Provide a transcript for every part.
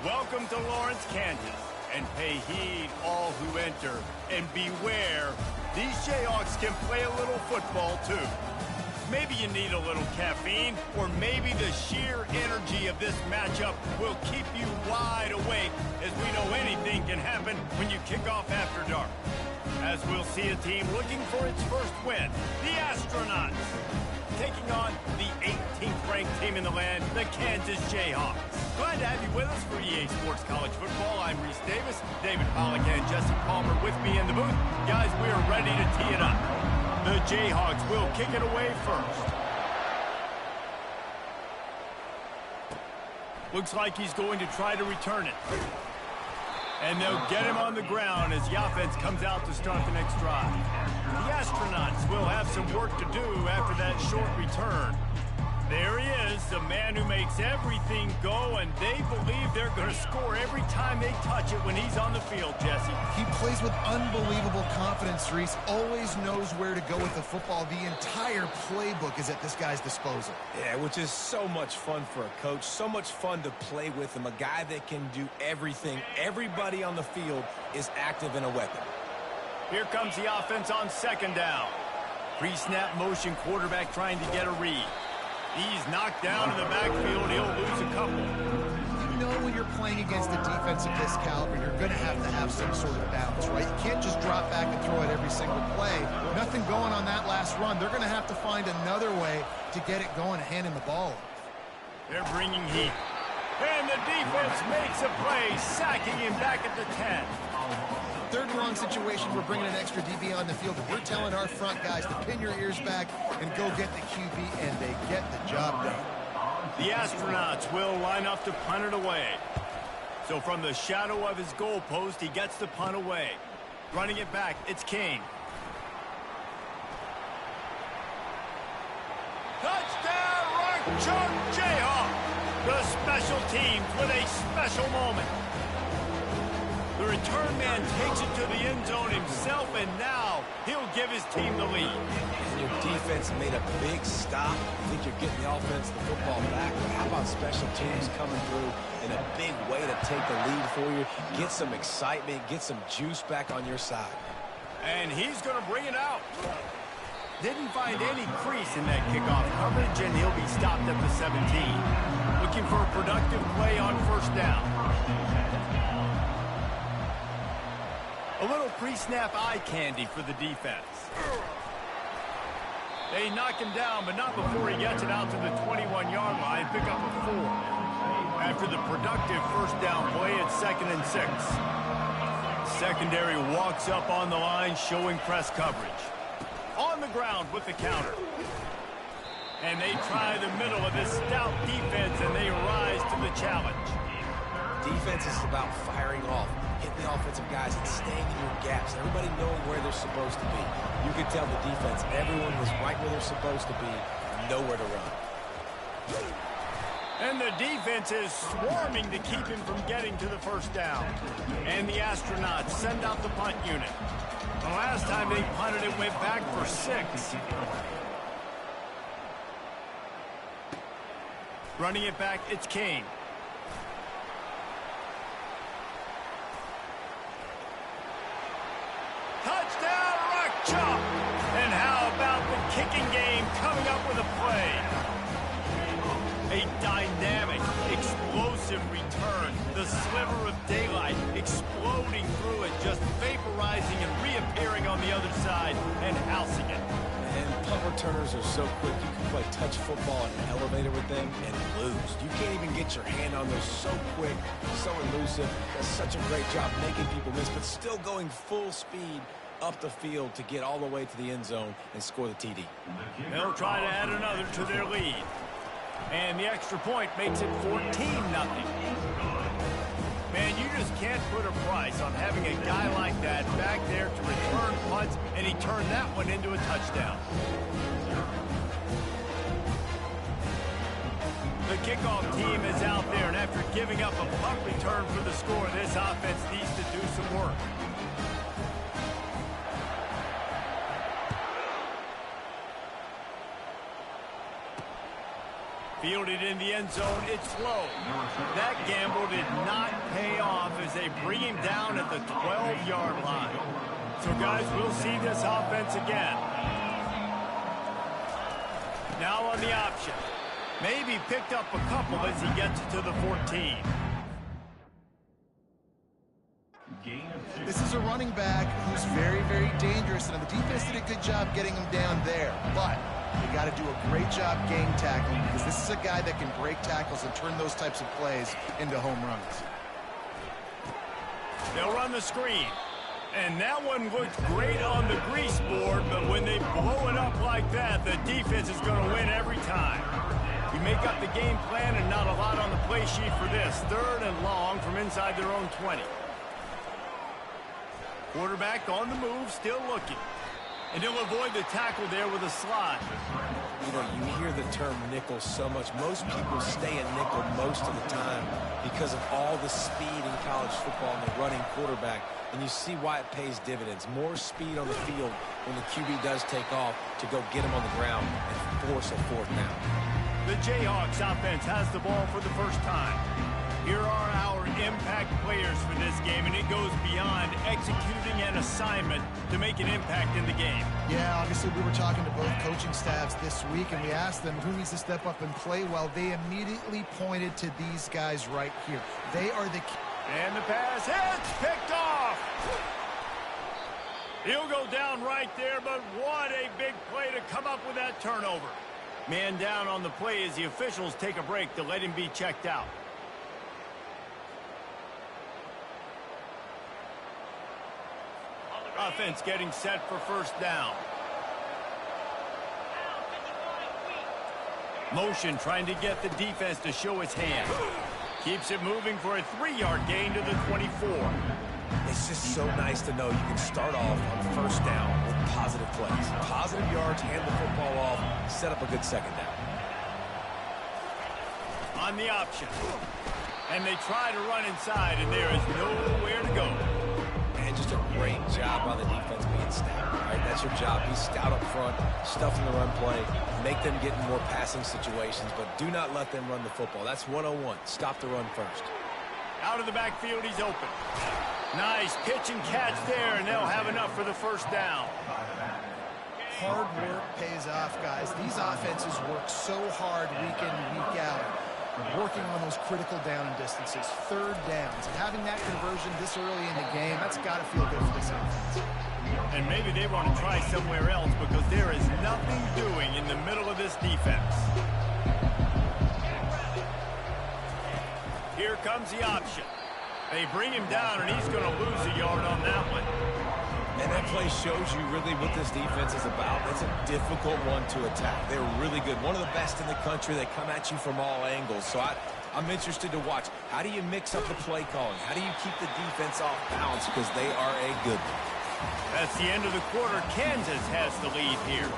Welcome to Lawrence, Kansas, and pay heed all who enter, and beware, these Jayhawks can play a little football too. Maybe you need a little caffeine, or maybe the sheer energy of this matchup will keep you wide awake, as we know anything can happen when you kick off after dark. As we'll see a team looking for its first win, the Astronauts, taking on the 18th ranked team in the land, the Kansas Jayhawks. Glad to have you with us for EA Sports College Football. I'm Reese Davis, David Pollack and Jesse Palmer with me in the booth. Guys, we are ready to tee it up. The Jayhawks will kick it away first. Looks like he's going to try to return it. And they'll get him on the ground as the offense comes out to start the next drive. The Astronauts will have some work to do after that short return. There he is, the man who makes everything go, and they believe they're going to score every time they touch it when he's on the field, Jesse. He plays with unbelievable confidence, Reese. Always knows where to go with the football. The entire playbook is at this guy's disposal. Yeah, which is so much fun for a coach. So much fun to play with him. A guy that can do everything. Everybody on the field is active and a weapon. Here comes the offense on second down. Pre-snap motion, quarterback trying to get a read. He's knocked down in the backfield. He'll lose a couple. You know when you're playing against a defense of this caliber, you're going to have some sort of balance, right? You can't just drop back and throw it every single play. Nothing going on that last run. They're going to have to find another way to get it going and hand him the ball. They're bringing heat. And the defense makes a play, sacking him back at the 10. Third and long situation, we're bringing an extra DB on the field. We're telling our front guys to pin your ears back and go get the QB, and they get the job done. The Astronauts will line up to punt it away. So from the shadow of his goal post, he gets the punt away. Running it back, it's King. Touchdown, Rock Chalk Jayhawk! The special teams with a special moment. The return man takes it to the end zone himself, and now he'll give his team the lead. And your defense made a big stop. You think you're getting the offense the football back, but how about special teams coming through in a big way to take the lead for you? Get some excitement, get some juice back on your side. And he's going to bring it out. Didn't find any crease in that kickoff coverage, and he'll be stopped at the 17. Looking for a productive play on first down. A little pre-snap eye candy for the defense. They knock him down, but not before he gets it out to the 21-yard line, pick up a 4. After the productive first down play, it's 2nd and 6. Secondary walks up on the line, showing press coverage. On the ground with the counter. And they try the middle of this stout defense, and they rise to the challenge. Defense is about firing off, hitting the offensive guys and staying in your gaps. Everybody knowing where they're supposed to be. You can tell the defense, everyone was right where they're supposed to be, nowhere to run. And the defense is swarming to keep him from getting to the first down. And the Astronauts send out the punt unit. The last time they punted, it went back for 6. Running it back, it's King. Touchdown, Rock Chalk! And how about the kicking game coming up with a play? A dynamic, explosive return. The sliver of daylight exploding through it, just vaporizing and reappearing on the other side and housing it. And punt returners are so quick, you can play touch football in an elevator with them and lose. You can't even get your hand on those so quick, so elusive. Does such a great job making people miss, but still going full speed up the field to get all the way to the end zone and score the TD. They'll try to add another to their lead. And the extra point makes it 14-0. Man, you just can't put a price on having a guy like that back there to return punts, and he turned that one into a touchdown. The kickoff team is out there, and after giving up a punt return for the score, this offense needs to do some work. Fielded in the end zone, it's low. That gamble did not pay off as they bring him down at the 12-yard line. So, guys, we'll see this offense again. Now on the option. Maybe picked up a couple as he gets to the 14. This is a running back who's very, very dangerous, and the defense did a good job getting him down there. But you got to do a great job game tackling, because this is a guy that can break tackles and turn those types of plays into home runs. They'll run the screen. And that one looks great on the grease board, but when they blow it up like that, the defense is going to win every time. You make up the game plan and not a lot on the play sheet for this. 3rd and long from inside their own 20. Quarterback on the move, still looking. And he'll avoid the tackle there with a slide. You know, you hear the term nickel so much. Most people stay in nickel most of the time because of all the speed in college football and the running quarterback. And you see why it pays dividends. More speed on the field when the QB does take off to go get him on the ground and force a 4th down. The Jayhawks offense has the ball for the first time. Here are our impact players for this game, and it goes beyond executing an assignment to make an impact in the game. Yeah, obviously we were talking to both coaching staffs this week, and we asked them who needs to step up and play well. They immediately pointed to these guys right here. They are the key. And the pass hits, picked off. He'll go down right there, but what a big play to come up with that turnover. Man down on the play as the officials take a break to let him be checked out. Offense getting set for 1st down. Motion trying to get the defense to show its hand. Keeps it moving for a 3-yard gain to the 24. It's just so nice to know you can start off on 1st down with positive plays. Positive yards, hand the football off, set up a good 2nd down. On the option. And they try to run inside, and there is nowhere to go. And just a great job by the defense being stout. Right? That's your job. Be stout up front, stuff in the run play, make them get in more passing situations, but do not let them run the football. That's 101. Stop the run first. Out of the backfield, he's open. Nice pitch and catch there, and they'll have enough for the 1st down. Hard work pays off, guys. These offenses work so hard week in and week out, working on those critical down and distances, 3rd downs. And having that conversion this early in the game, that's got to feel good for this offense. And maybe they want to try somewhere else because there is nothing doing in the middle of this defense. Here comes the option. They bring him down, and he's going to lose a yard on that one. And that play shows you really what this defense is about. It's a difficult one to attack. They're really good. One of the best in the country. They come at you from all angles. So I'm interested to watch. How do you mix up the play calling? How do you keep the defense off balance? Because they are a good one. That's the end of the quarter. Kansas has the lead here.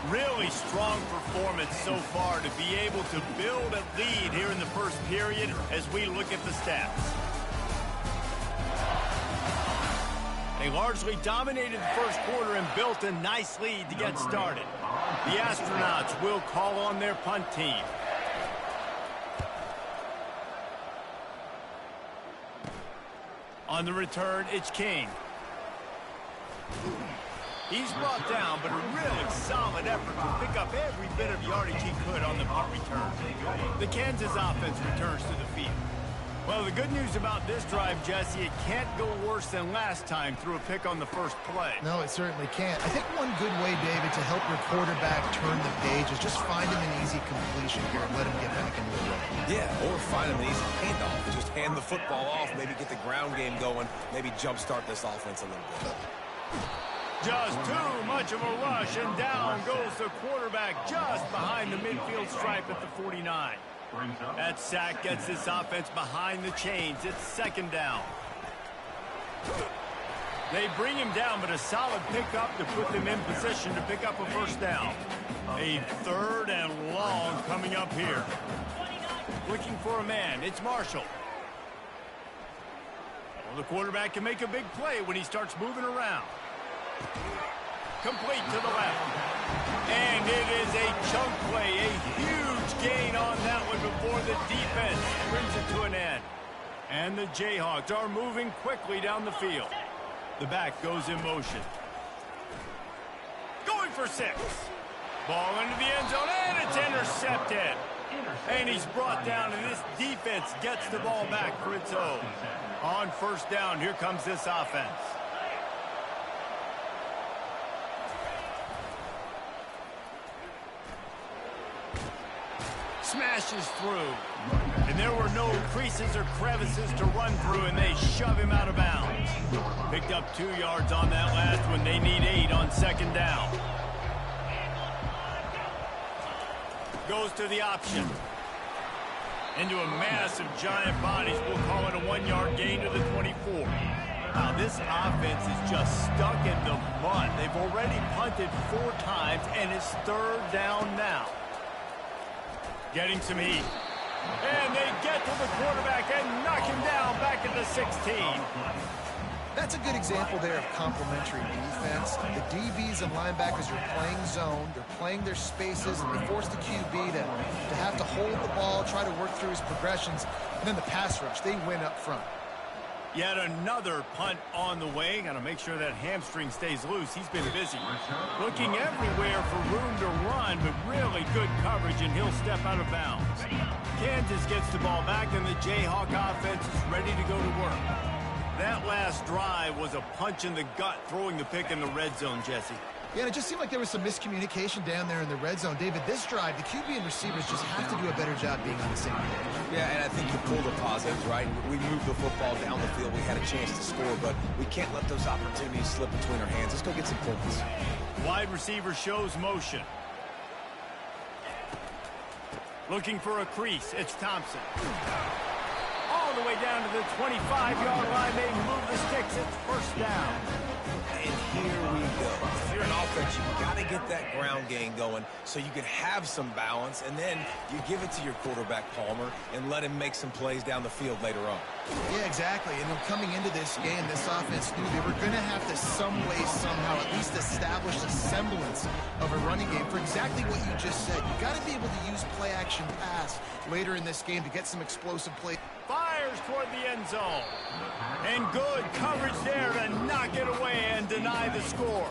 Really strong performance so far to be able to build a lead here in the 1st period as we look at the stats. They largely dominated the 1st quarter and built a nice lead to get started. The Astronauts will call on their punt team. On the return, it's King. He's brought down, but a really solid effort to pick up every bit of yardage he could on the punt return. The Kansas offense returns to the field. Well, the good news about this drive, Jesse, it can't go worse than last time through a pick on the 1st play. No, it certainly can't. I think one good way, David, to help your quarterback turn the page is just find him an easy completion here and let him get back into the rhythm. Yeah, or find him an easy handoff. Just hand the football off, maybe get the ground game going, maybe jumpstart this offense a little bit. Just too much of a rush, and down goes the quarterback just behind the midfield stripe at the 49. That sack gets this offense behind the chains. It's 2nd down. They bring him down, but a solid pickup to put them in position to pick up a 1st down. A 3rd and long coming up here. Looking for a man. It's Marshall. Well, the quarterback can make a big play when he starts moving around. Complete to the left. And it is a chunk play, a huge gain on that the defense brings it to an end. And the Jayhawks are moving quickly down the field. The back goes in motion. Going for 6. Ball into the end zone, and it's intercepted. And he's brought down, and this defense gets the ball back for its own. On first down, here comes this offense. Smashes through. And there were no creases or crevices to run through, and they shove him out of bounds. Picked up 2 yards on that last one. They need 8 on second down. Goes to the option. Into a mass of giant bodies. We'll call it a 1-yard gain to the 24. Now, this offense is just stuck in the mud. They've already punted 4 times, and it's third down now. Getting some heat. And they get to the quarterback and knock him down back at the 16. That's a good example there of complementary defense. The DBs and linebackers are playing zone. They're playing their spaces, and they force the QB to have to hold the ball, try to work through his progressions. And then the pass rush, they win up front. Yet another punt on the way. Got to make sure that hamstring stays loose. He's been busy. Looking everywhere for room to run, but really good coverage, and he'll step out of bounds. Kansas gets the ball back, and the Jayhawk offense is ready to go to work. That last drive was a punch in the gut, throwing the pick in the red zone, Jesse. Yeah, and it just seemed like there was some miscommunication down there in the red zone. David, this drive, the QB and receivers just have to do a better job being on the same page. Yeah, and I think you pulled the positives, right? We moved the football down the field. We had a chance to score, but we can't let those opportunities slip between our hands. Let's go get some points. Wide receiver shows motion. Looking for a crease. It's Thompson. All the way down to the 25-yard line. They move the sticks. It's first down. And here we go. If you're an offense, you've got to get that ground game going so you can have some balance, and then you give it to your quarterback, Palmer, and let him make some plays down the field later on. Yeah, exactly. And coming into this game, this offense knew they were going to have to some way, somehow, at least establish a semblance of a running game for exactly what you just said. You got to be able to use play-action pass later in this game to get some explosive play. Fires toward the end zone. And good coverage there to knock it away and deny the score.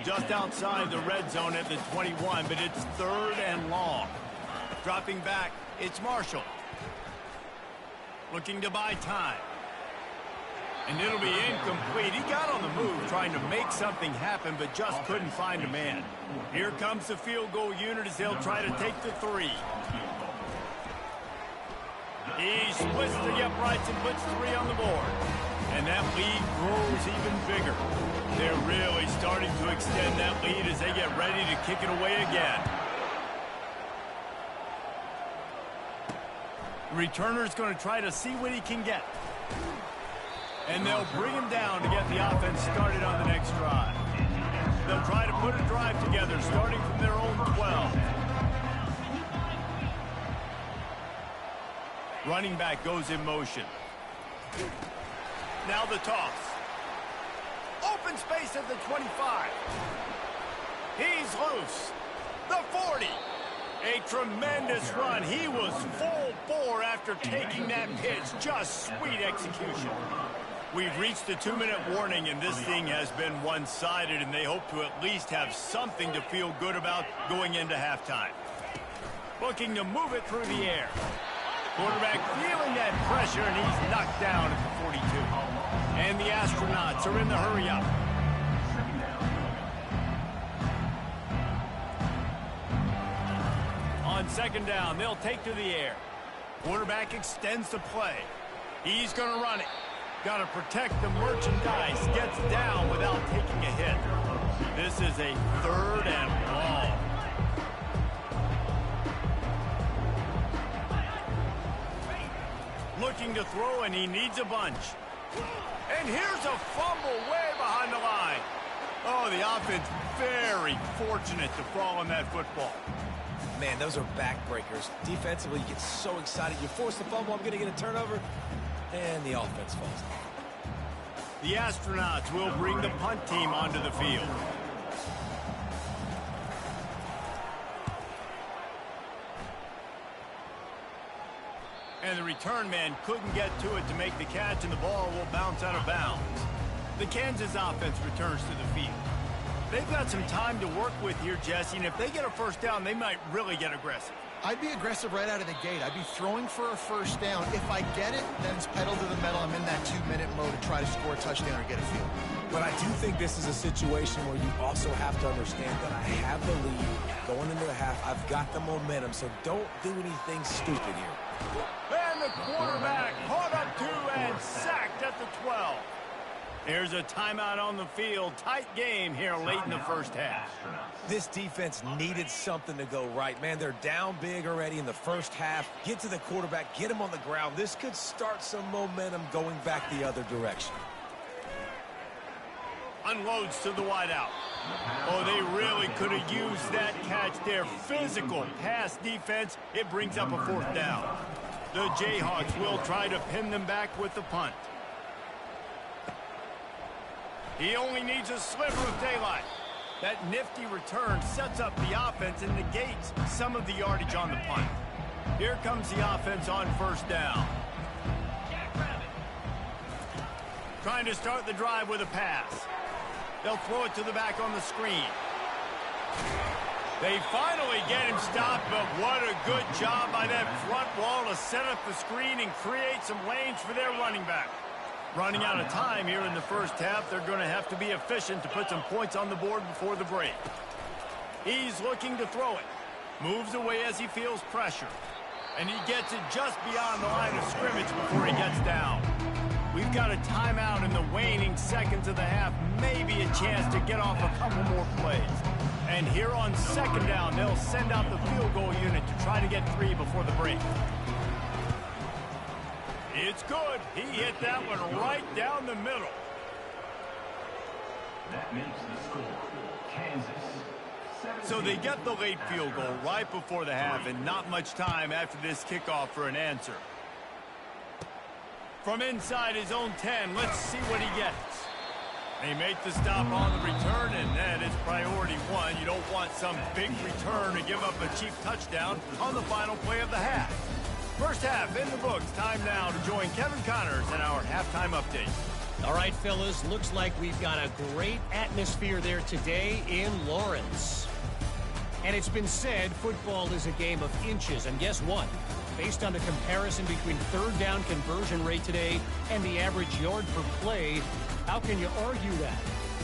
Just outside the red zone at the 21, but it's third and long. Dropping back, it's Marshall. Looking to buy time. And it'll be incomplete. He got on the move trying to make something happen, but just couldn't find a man. Here comes the field goal unit as they'll try to take the 3. He splits the uprights and puts 3 on the board. And that lead grows even bigger. They're really starting to extend that lead as they get ready to kick it away again. The returner's going to try to see what he can get. And they'll bring him down to get the offense started on the next drive. They'll try to put a drive together starting from their own 12. Running back goes in motion. Now the toss. Open space at the 25. He's loose. The 40. A tremendous run. He was full bore after taking that pitch. Just sweet execution. We've reached the 2-minute warning, and this thing has been one-sided, and they hope to at least have something to feel good about going into halftime. Looking to move it through the air. Quarterback feeling that pressure, and he's knocked down at the 42. And the Astronauts are in the hurry-up. On second down, they'll take to the air. Quarterback extends the play. He's going to run it. Got to protect the merchandise. Gets down without taking a hit. This is a third and long. Looking to throw, and he needs a bunch. And here's a fumble way behind the line. Oh, the offense very fortunate to fall on that football. Man, those are backbreakers. Defensively, you get so excited. You force the fumble, I'm going to get a turnover, and the offense falls. The Astronauts will bring the punt team onto the field. return man couldn't get to it to make the catch, and the ball will bounce out of bounds. The Kansas offense returns to the field. They've got some time to work with here, Jesse, and if they get a first down, they might really get aggressive. I'd be aggressive right out of the gate. I'd be throwing for a first down. If I get it, then it's pedal to the metal. I'm in that 2-minute mode to try to score a touchdown or get a field. But I do think this is a situation where you also have to understand that I have the lead going into the half. I've got the momentum, so don't do anything stupid here. And the quarterback caught up to and sacked at the 12. Here's a timeout on the field. Tight game here late in the first half. This defense needed something to go right. Man, they're down big already in the first half. Get to the quarterback, get him on the ground. This could start some momentum going back the other direction. Unloads to the wideout. Oh, they really could have used that catch there. Physical pass defense. It brings up a fourth down. The Jayhawks will try to pin them back with the punt. He only needs a sliver of daylight. That nifty return sets up the offense and negates some of the yardage on the punt. Here comes the offense on first down. Trying to start the drive with a pass. They'll throw it to the back on the screen. They finally get him stopped, but what a good job by that front wall to set up the screen and create some lanes for their running back. Running out of time here in the first half. They're going to have to be efficient to put some points on the board before the break. He's looking to throw it. Moves away as he feels pressure. And he gets it just beyond the line of scrimmage before he gets down. We've got a timeout in the waning seconds of the half. Maybe a chance to get off a couple more plays. And here on second down, they'll send out the field goal unit to try to get 3 before the break. It's good. He hit that one right down the middle. That makes the score Kansas. So they get the late field goal right before the half, and not much time after this kickoff for an answer. From inside his own 10, let's see what he gets. They make the stop on the return, and that is priority one. You don't want some big return to give up a cheap touchdown on the final play of the half. First half in the books. Time now to join Kevin Connors in our halftime update. All right, fellas, looks like we've got a great atmosphere there today in Lawrence. And it's been said football is a game of inches, and guess what? Based on the comparison between third down conversion rate today and the average yard per play, how can you argue that?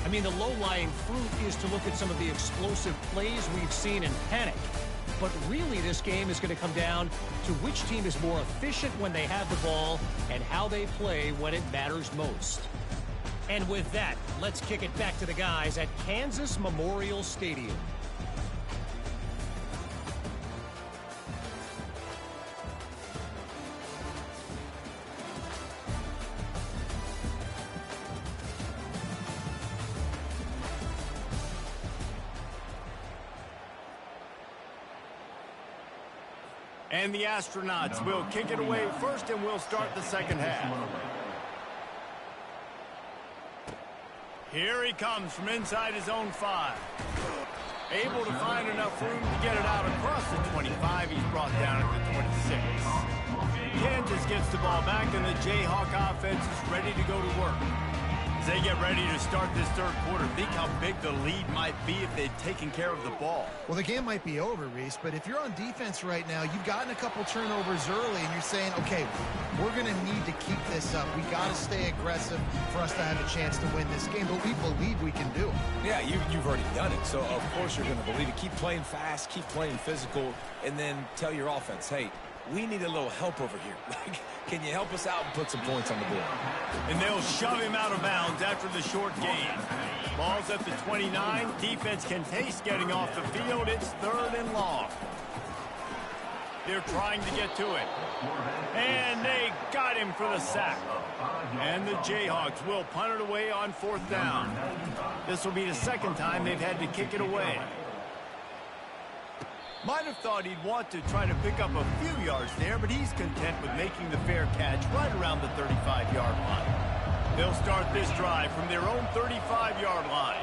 I mean, the low-lying fruit is to look at some of the explosive plays we've seen and panic. But really, this game is going to come down to which team is more efficient when they have the ball and how they play when it matters most. And with that, let's kick it back to the guys at Kansas Memorial Stadium. And the Astronauts will kick it away first, and we'll start the second half. Here he comes from inside his own 5. Able to find enough room to get it out across the 25. He's brought down at the 26. Kansas gets the ball back, and the Jayhawk offense is ready to go to work. As they get ready to start this third quarter, think how big the lead might be if they'd taken care of the ball. Well, the game might be over, Reese, but if you're on defense right now, you've gotten a couple turnovers early, and you're saying, okay, we're going to need to keep this up. We got to stay aggressive for us to have a chance to win this game, but we believe we can do it. Yeah, you've already done it, so of course you're going to believe it. Keep playing fast, keep playing physical, and then tell your offense, hey, we need a little help over here. Can you help us out and put some points on the board? And they'll shove him out of bounds after the short gain. Ball's at the 29. Defense can taste getting off the field. It's third and long. They're trying to get to it. And they got him for the sack. And the Jayhawks will punt it away on fourth down. This will be the second time they've had to kick it away. Might have thought he'd want to try to pick up a few yards there, but he's content with making the fair catch right around the 35-yard line. They'll start this drive from their own 35-yard line.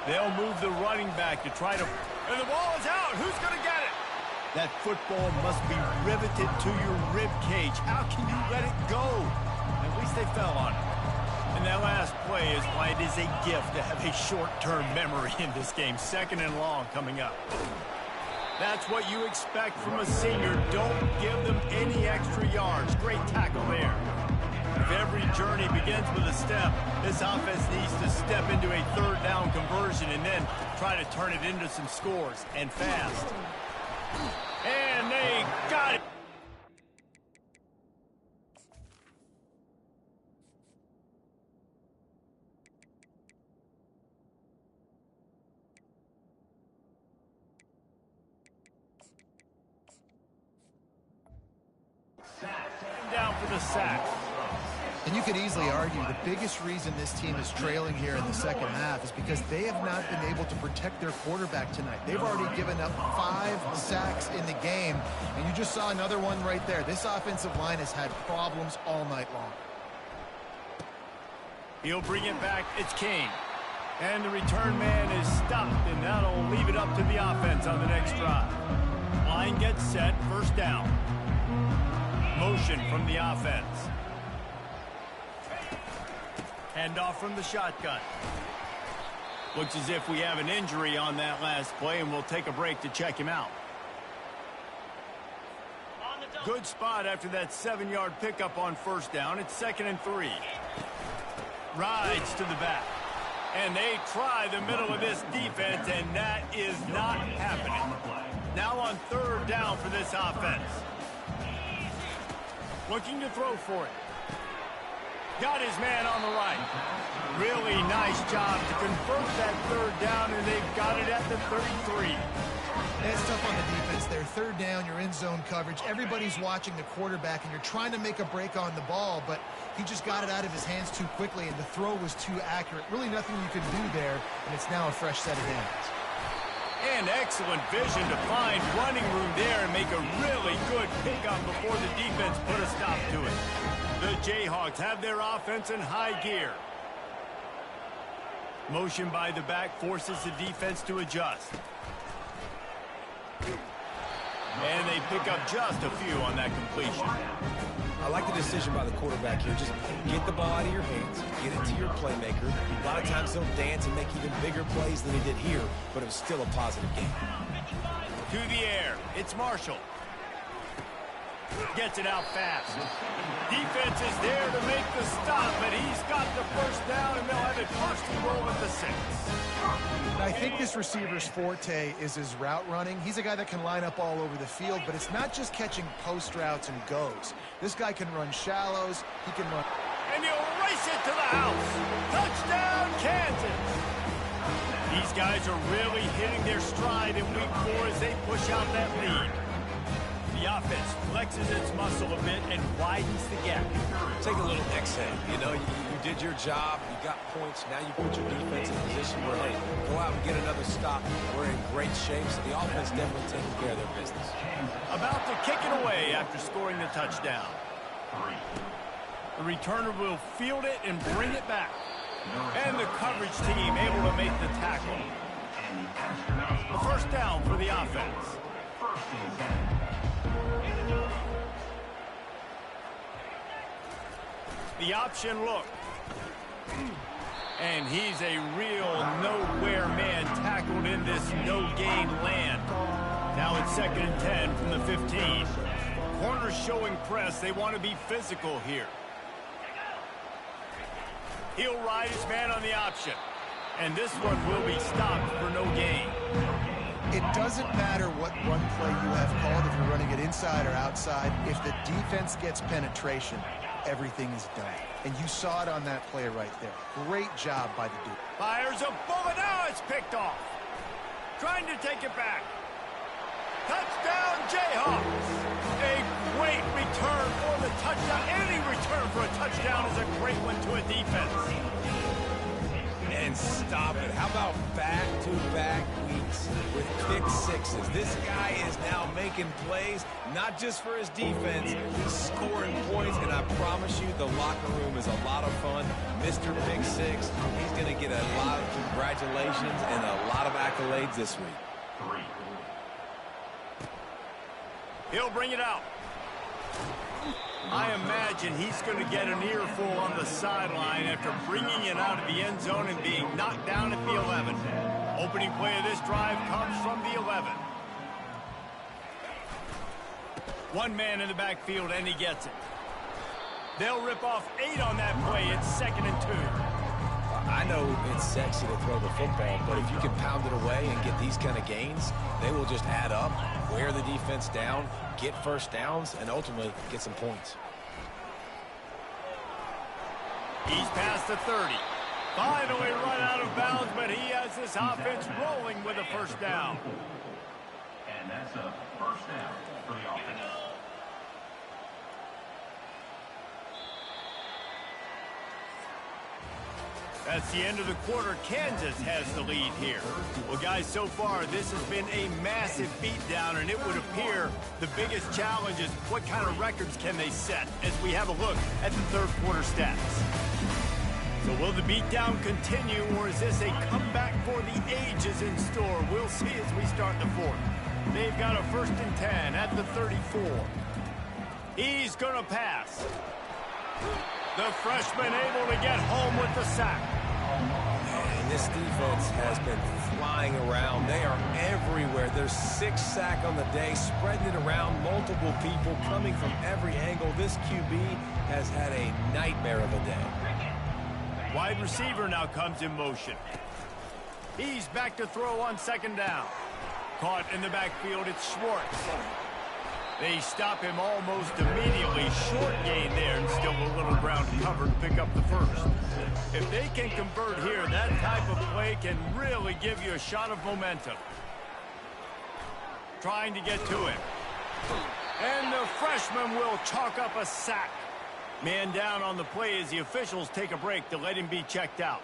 They'll move the running back to try to... And the ball is out. Who's going to get it? That football must be riveted to your rib cage. How can you let it go? At least they fell on it. And that last play is why it is a gift to have a short-term memory in this game. 2nd and long coming up. That's what you expect from a senior. Don't give them any extra yards. Great tackle there. If every journey begins with a step, this offense needs to step into a 3rd down conversion and then try to turn it into some scores, and fast. And they got it. Down for the sack. And you could easily argue the biggest reason this team is trailing here in the 2nd half is because they have not been able to protect their quarterback tonight. They've already given up 5 sacks in the game, and you just saw another one right there. This offensive line has had problems all night long. He'll bring it back. It's Kane. And the return man is stopped, and that'll leave it up to the offense on the next drive. Line gets set. 1st down. Motion from the offense. Handoff from the shotgun. Looks as if we have an injury on that last play, and we'll take a break to check him out. Good spot after that 7-yard pickup on 1st down. It's 2nd and 3. Rides to the back. And they try the middle of this defense, and that is not happening. Now on 3rd down for this offense. Looking to throw for it. Got his man on the right. Really nice job to convert that 3rd down, and they've got it at the 33. It's tough on the defense there. 3rd down, you're in zone coverage. Everybody's watching the quarterback, and you're trying to make a break on the ball, but he just got it out of his hands too quickly, and the throw was too accurate. Really nothing you can do there, and it's now a fresh set of hands. And excellent vision to find running room there and make a really good pickup before the defense put a stop to it. The Jayhawks have their offense in high gear. Motion by the back forces the defense to adjust. And they pick up just a few on that completion. I like the decision by the quarterback here. Just get the ball out of your hands, get it to your playmaker. A lot of times he'll dance and make even bigger plays than he did here, but it was still a positive game. To the air, it's Marshall. Gets it out fast. Defense is there to make the stop, but he's got the 1st down, and they'll have it 1st and goal at the 6. I think this receiver's forte is his route running. He's a guy that can line up all over the field, but it's not just catching post routes and goes. This guy can run shallows. He can run. And he'll race it to the house. Touchdown, Kansas. These guys are really hitting their stride in week 4 as they push out that lead. The offense flexes its muscle a bit and widens the gap. Take a little exhale. You know, you did your job. You got points. Now you put your defense in a position where, hey, go out and get another stop. We're in great shape, so the offense definitely taking care of their business. About to kick it away after scoring the touchdown. The returner will field it and bring it back. And the coverage team able to make the tackle. The 1st down for the offense. The option look. And he's a real nowhere man tackled in this no-gain land. Now it's 2nd and 10 from the 15. Corners showing press. They want to be physical here. He'll ride his man on the option. And this one will be stopped for no gain. It doesn't matter what run play you have called, if you're running it inside or outside. If the defense gets penetration, everything is done. And you saw it on that play right there. Great job by the dude. Fires a bullet. Now it's picked off. Trying to take it back. Touchdown, Jayhawks. A great return for the touchdown. Any return for a touchdown is a great one to a defense. And stop it. How about back-to-back weeks with pick 6s? This guy is now making plays, not just for his defense, he's scoring points, and I promise you the locker room is a lot of fun. Mr. Pick 6, he's going to get a lot of congratulations and a lot of accolades this week. He'll bring it out. I imagine he's going to get an earful on the sideline after bringing it out of the end zone and being knocked down at the 11. Opening play of this drive comes from the 11. One man in the backfield, and he gets it. They'll rip off 8 on that play. It's 2nd and 2. I know it's sexy to throw the football, but if you can pound it away and get these kind of gains, they will just add up, wear the defense down, get first downs, and ultimately get some points. He's past the 30. Finally run out of bounds, but he has this offense rolling with a first down. And that's a first down for the offense. That's the end of the quarter. Kansas has the lead here. Well, guys, so far, this has been a massive beatdown, and it would appear the biggest challenge is what kind of records can they set as we have a look at the third quarter stats. So will the beatdown continue, or is this a comeback for the ages in store? We'll see as we start the fourth. They've got a 1st and 10 at the 34. He's going to pass. The freshman able to get home with the sack. And this defense has been flying around. They are everywhere. There's 6 sacks on the day, spreading it around, multiple people coming from every angle. This QB has had a nightmare of a day. Wide receiver now comes in motion. He's back to throw on 2nd down. Caught in the backfield, it's Schwartz. They stop him almost immediately. Short gain there, and still a little ground covered to pick up the first. If they can convert here, that type of play can really give you a shot of momentum. Trying to get to him. And the freshman will chalk up a sack. Man down on the play as the officials take a break to let him be checked out.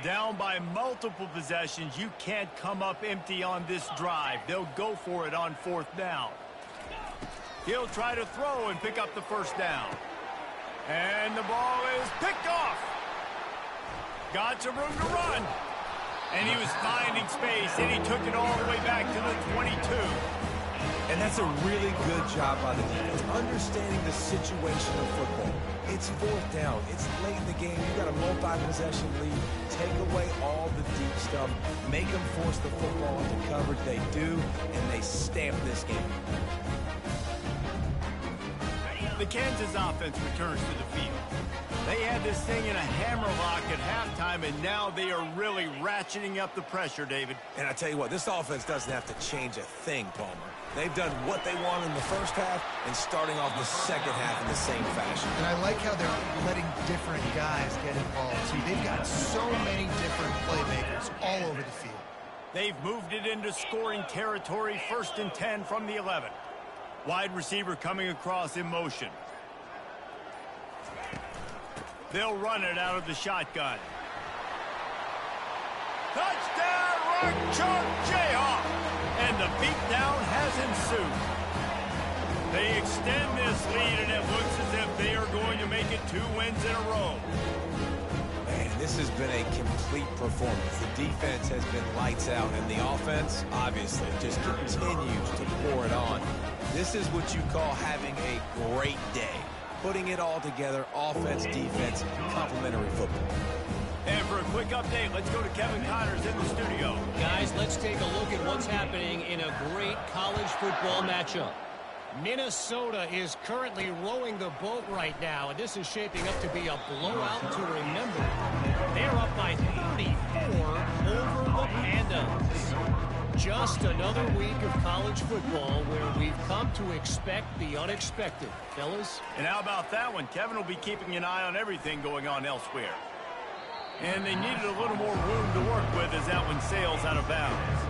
Down by multiple possessions, you can't come up empty on this drive. They'll go for it on 4th down. He'll try to throw and pick up the first down. And the ball is picked off. Got some room to run. And he was finding space, and he took it all the way back to the 22. And that's a really good job by the defense, understanding the situation of football. It's 4th down. It's late in the game. You've got a multi-possession lead. Take away all the deep stuff. Make them force the football into coverage. They do, and they stamp this game. The Kansas offense returns to the field. They had this thing in a hammerlock at halftime, and now they are really ratcheting up the pressure, David. And I tell you what, this offense doesn't have to change a thing, Palmer. They've done what they want in the first half and starting off the second half in the same fashion. And I like how they're letting different guys get involved. See, they've got so many different playmakers all over the field. They've moved it into scoring territory, 1st and 10 from the 11. Wide receiver coming across in motion. They'll run it out of the shotgun. Touchdown, Rock Chalk Jayhawk! And the beatdown has ensued. They extend this lead, and it looks as if they are going to make it 2 wins in a row. Man, this has been a complete performance. The defense has been lights out, and the offense, obviously, just continues to pour it on. This is what you call having a great day. Putting it all together, offense, defense, complementary football. And for a quick update, let's go to Kevin Connors in the studio. Guys, let's take a look at what's happening in a great college football matchup. Minnesota is currently rowing the boat right now, and this is shaping up to be a blowout to remember. They're up by 34 over the Pandas. Just another week of college football where we've come to expect the unexpected. Fellas? And how about that one? Kevin will be keeping an eye on everything going on elsewhere. And they needed a little more room to work with as that one sails out of bounds.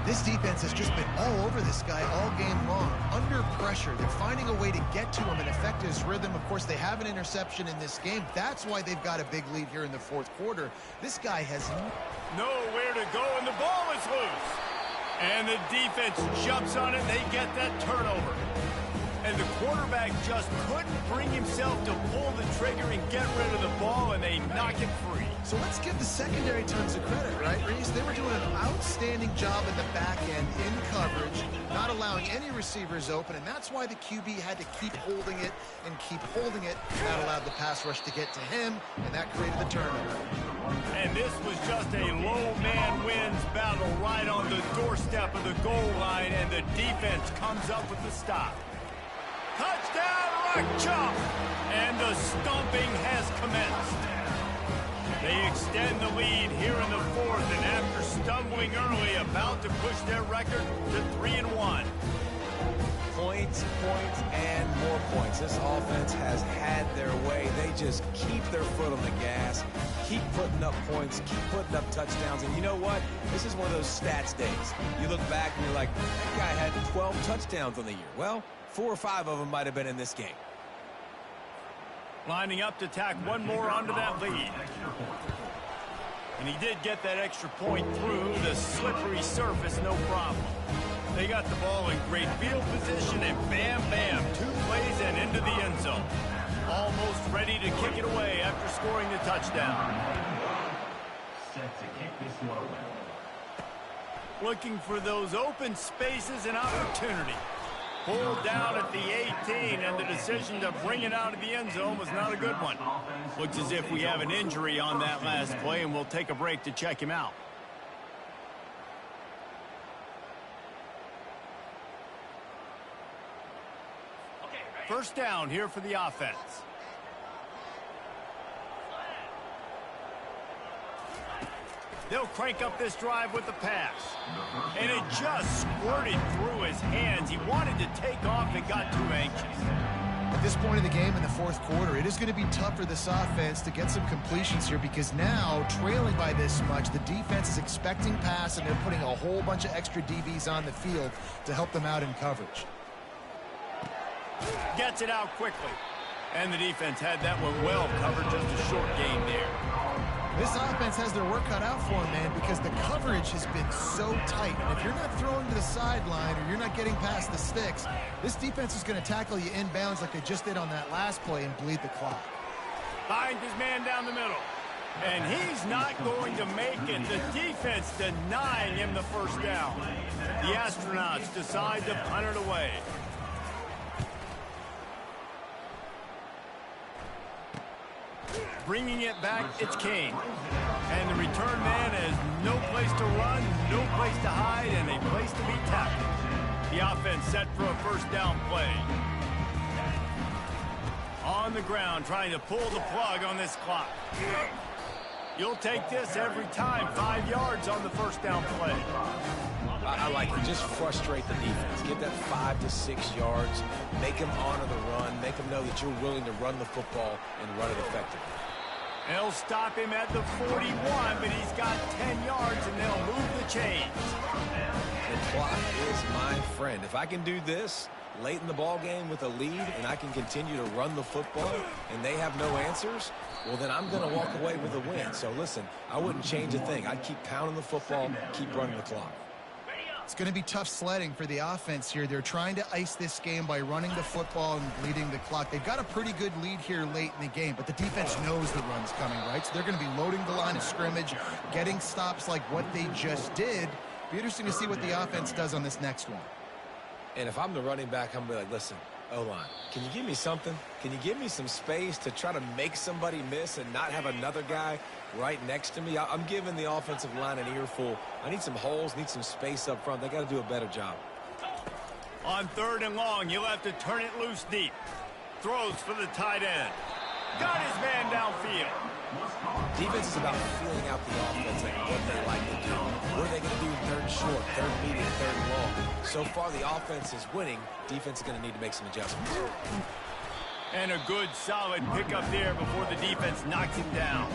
This defense has just been all over this guy all game long. Under pressure, they're finding a way to get to him and affect his rhythm. Of course, they have an interception in this game. That's why they've got a big lead here in the 4th quarter. This guy has nowhere to go, and the ball is loose. And the defense jumps on it. They get that turnover. And the quarterback just couldn't bring himself to pull the trigger and get rid of the ball, and they they knock it free. So let's give the secondary tons of credit, right, Reese? They were doing an outstanding job in the back end in coverage, not allowing any receivers open, and that's why the QB had to keep holding it and keep holding it. That allowed the pass rush to get to him, and that created the turnover. And this was just a low man wins battle right on the doorstep of the goal line, and the defense comes up with the stop. Touchdown, Rock Chop! And the stomping has commenced. They extend the lead here in the fourth, and after stumbling early, about to push their record to 3-1. Points, and more points. This offense has had their way. They just keep their foot on the gas, keep putting up points, keep putting up touchdowns. And you know what? This is one of those stats days. You look back and you're like, that guy had 12 touchdowns on the year. Well, 4 or 5 of them might have been in this game. Lining up to tack one more onto that lead. And he did get that extra point through the slippery surface, no problem. They got the ball in great field position, and bam, bam, 2 plays and into the end zone. Almost ready to kick it away after scoring the touchdown. Set to kick this one away. Looking for those open spaces and opportunity. Pulled down at the 18, and the decision to bring it out of the end zone was not a good one. Looks as if we have an injury on that last play, and we'll take a break to check him out. First down here for the offense. They'll crank up this drive with the pass. And it just squirted through his hands. He wanted to take off and got too anxious. At this point in the game in the fourth quarter, it is going to be tough for this offense to get some completions here because now, trailing by this much, the defense is expecting pass, and they're putting a whole bunch of extra DBs on the field to help them out in coverage. Gets it out quickly. And the defense had that one well covered, just a short gain there. This offense has their work cut out for them, man, because the coverage has been so tight. And if you're not throwing to the sideline or you're not getting past the sticks, this defense is going to tackle you inbounds like they just did on that last play and bleed the clock. Finds his man down the middle. And he's not going to make it. The defense denying him the first down. The Astronauts decide to punt it away. Bringing it back, it's Kane. And the return man has no place to run, no place to hide, and a place to be tackled. The offense set for a first down play. On the ground, trying to pull the plug on this clock. You'll take this every time. 5 yards on the first down play. I like it. Just frustrate the defense. Get that 5 to 6 yards. Make them honor the run. Make them know that you're willing to run the football and run it effectively. They'll stop him at the 41, but he's got 10 yards, and they'll move the chains. The clock is my friend. If I can do this late in the ball game with a lead and I can continue to run the football and they have no answers, well, then I'm going to walk away with a win. So, listen, I wouldn't change a thing. I'd keep pounding the football, keep running the clock. It's going to be tough sledding for the offense here. They're trying to ice this game by running the football and bleeding the clock. They've got a pretty good lead here late in the game, but the defense knows the run's coming, right? So they're going to be loading the line of scrimmage, getting stops like what they just did. Be interesting to see what the offense does on this next one. And if I'm the running back, I'm going to be like, listen, O-line, can you give me something? Can you give me some space to try to make somebody miss and not have another guy right next to me? I'm giving the offensive line an earful. I need some holes, need some space up front. They got to do a better job. On 3rd and long, you'll have to turn it loose deep. Throws for the tight end. Got his man downfield. Defense is about feeling out the offense and what they like to do. What are they going to do 3rd short, 3rd medium, 3rd long? So far, the offense is winning. Defense is going to need to make some adjustments. And a good, solid pickup there before the defense knocks him down.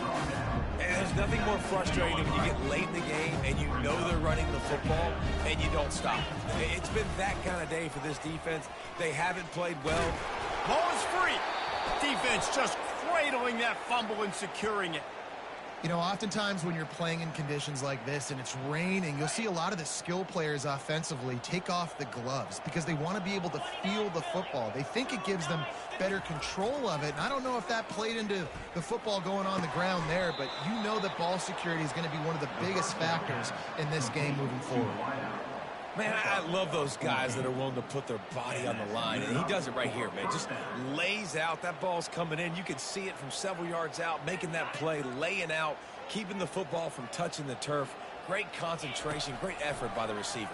And there's nothing more frustrating than when you get late in the game and you know they're running the football and you don't stop. It's been that kind of day for this defense. They haven't played well. Ball is free. Defense just cradling that fumble and securing it. You know, oftentimes when you're playing in conditions like this and it's raining, you'll see a lot of the skill players offensively take off the gloves because they want to be able to feel the football. They think it gives them better control of it. And I don't know if that played into the football going on the ground there, but you know that ball security is going to be one of the biggest factors in this game moving forward. Man, I love those guys that are willing to put their body on the line, and he does it right here, man. Just lays out. That ball's coming in. You can see it from several yards out, making that play, laying out, keeping the football from touching the turf. Great concentration, great effort by the receiver.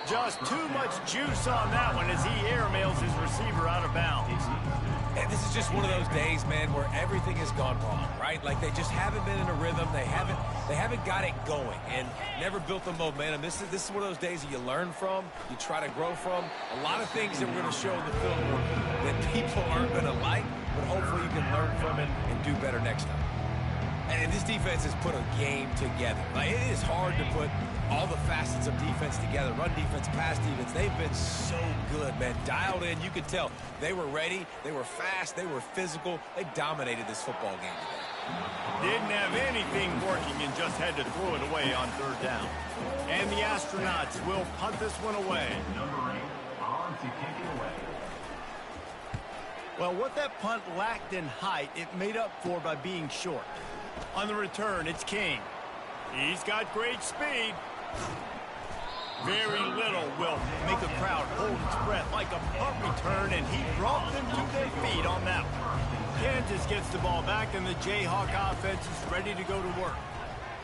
Just too much juice on that one as he airmails his receiver out of bounds. And this is just one of those days, man, where everything has gone wrong, right? Like they just haven't been in a rhythm. They haven't got it going and never built the momentum. This is one of those days that you learn from, you try to grow from. A lot of things that we're going to show in the film that people aren't going to like, but hopefully you can learn from it and do better next time. And this defense has put a game together. Like, it is hard to put all the facets of defense together. Run defense, pass defense. They've been so good, man. Dialed in. You could tell they were ready. They were fast. They were physical. They dominated this football game today. Didn't have anything working and just had to throw it away on third down. And the Astronauts will punt this one away. Number 8 on to kick it away. Well, what that punt lacked in height, it made up for by being short. On the return, it's King. He's got great speed. Very little will make a crowd hold its breath like a punt return, and he brought them to their feet on that one. Kansas gets the ball back, and the Jayhawk offense is ready to go to work.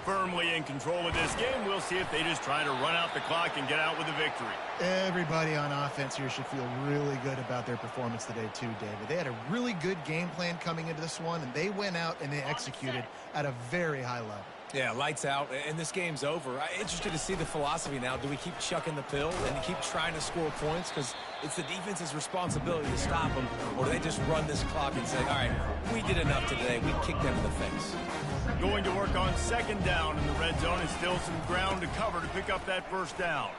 Firmly in control of this game, we'll see if they just try to run out the clock and get out with a victory. Everybody on offense here should feel really good about their performance today too, David. They had a really good game plan coming into this one, and they went out and they executed at a very high level. Yeah, lights out, and this game's over. I'm interested to see the philosophy now. Do we keep chucking the pill and keep trying to score points because it's the defense's responsibility to stop them, or do they just run this clock and say, all right, we did enough today. We kicked them in the face. Going to work on second down in the red zone, and still some ground to cover to pick up that first down.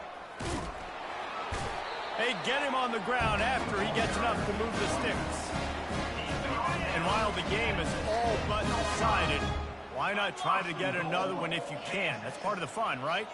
They get him on the ground after he gets enough to move the sticks. And while the game is all but decided, why not try to get another one if you can? That's part of the fun, right?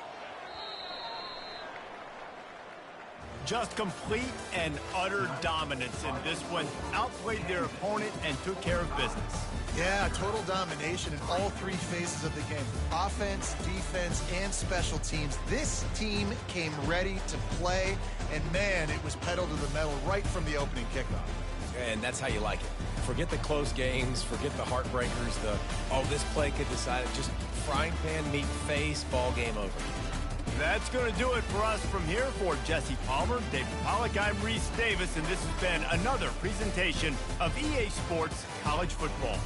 Just complete and utter dominance in this one. Outplayed their opponent and took care of business. Yeah, total domination in all three phases of the game. Offense, defense, and special teams. This team came ready to play, and man, it was pedal to the metal right from the opening kickoff. And that's how you like it. Forget the close games, forget the heartbreakers, this play could decide it. Just frying pan, meat face, ball game over. That's going to do it for us from here. For Jesse Palmer, David Pollack, I'm Reese Davis, and this has been another presentation of EA Sports College Football.